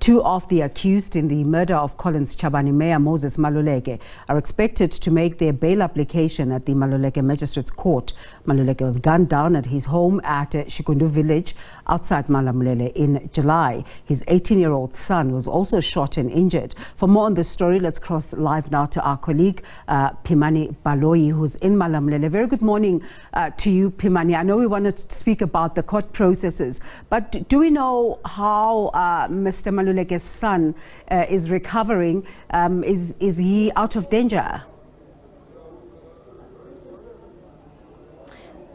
Two of the accused in the murder of Collins Chabane Mayor Maluleke are expected to make their bail application at the Maluleke Magistrates Court. Maluleke was gunned down at his home at Xikundu village outside Malamulele in July. His 18-year-old son was also shot and injured. For more on this story, let's cross live now to our colleague Pimani Baloyi, who's in Malamulele. Very good morning to you, Pimani. I know we wanted to speak about the court processes, but do we know how Mr. Maluleke's son is recovering? Is he out of danger?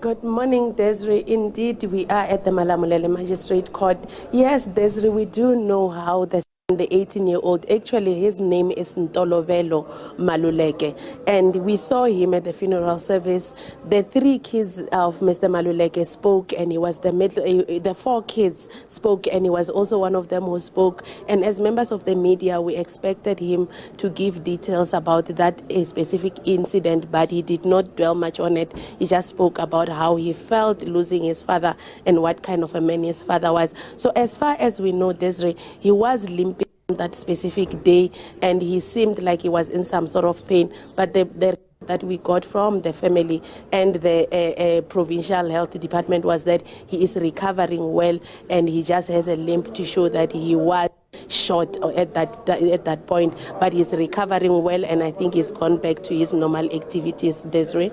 Good morning, Desiree. Indeed, we are at the Malamulele Magistrates Court. Yes, Desiree, we do know how the 18-year-old, actually his name is Ntolovelo Maluleke, and we saw him at the funeral service. The three kids of Mr. Maluleke spoke, and he was the four kids spoke, and he was also one of them who spoke. And as members of the media, we expected him to give details about that specific incident, but he did not dwell much on it. He just spoke about how he felt losing his father and what kind of a man his father was. So as far as we know, Desiree, he was limping that specific day, and he seemed like he was in some sort of pain, but the that we got from the family and the provincial health department was that he is recovering well, and he just has a limp to show that he was shot at that point, but he's recovering well, and I think he's gone back to his normal activities. Desiree?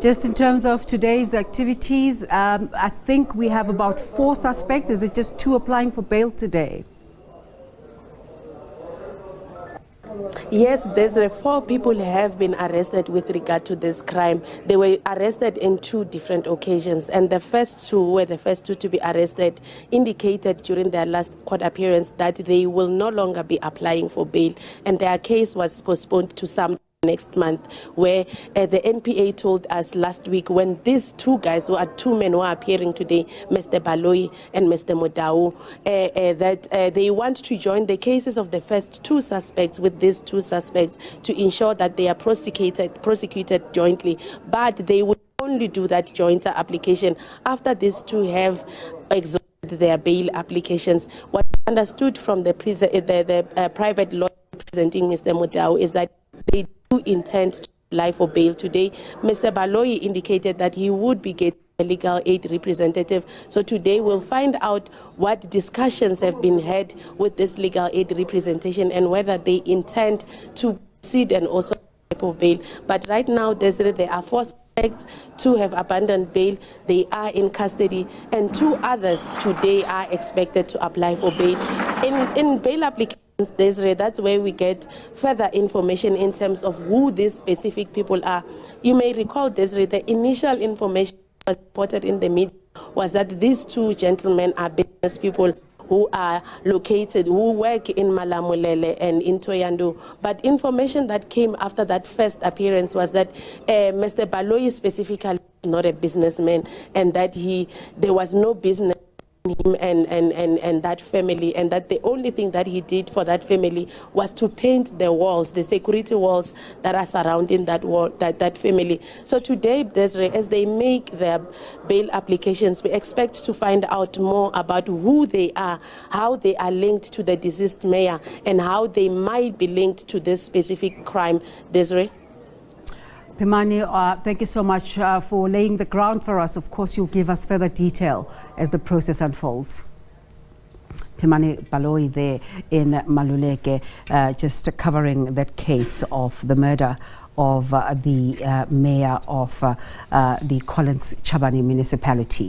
Just in terms of today's activities, I think we have about 4 suspects. Is it just 2 applying for bail today? Yes, there's 4 people have been arrested with regard to this crime. They were arrested in 2 different occasions, and the first 2 were the first 2 to be arrested, indicated during their last court appearance that they will no longer be applying for bail, and their case was postponed to some next month, where the NPA told us last week, when these 2 guys, who are 2 men who are appearing today, Mr. Baloyi and Mr. Modau, that they want to join the cases of the first 2 suspects with these 2 suspects to ensure that they are prosecuted jointly, but they will only do that joint application after these 2 have exhausted their bail applications. What I understood from the private lawyer representing Mr. Modau is that they do intend to apply for bail today. Mr. Baloyi indicated that he would be getting a legal aid representative. So today we'll find out what discussions have been had with this legal aid representation and whether they intend to proceed and also apply for bail. But right now, there are 4 suspects. 2 have abandoned bail. They are in custody, and 2 others today are expected to apply for bail. In bail applications, Desiree, that's where we get further information in terms of who these specific people are. You may recall, Desiree, the initial information was reported in the media was that these 2 gentlemen are business people who are located, who work in Malamulele and in Thohoyandou. But information that came after that first appearance was that Mr. Baloyi specifically is not a businessman, and that there was no business him and that family, and that the only thing that he did for that family was to paint the walls, the security walls that are surrounding that family. So today, Desiree, as they make their bail applications, we expect to find out more about who they are, how they are linked to the deceased mayor, and how they might be linked to this specific crime. Desiree? Pimani, thank you so much for laying the ground for us. Of course, you'll give us further detail as the process unfolds. Pimani Baloyi there in Maluleke, just covering that case of the murder of the mayor of the Collins Chabane municipality.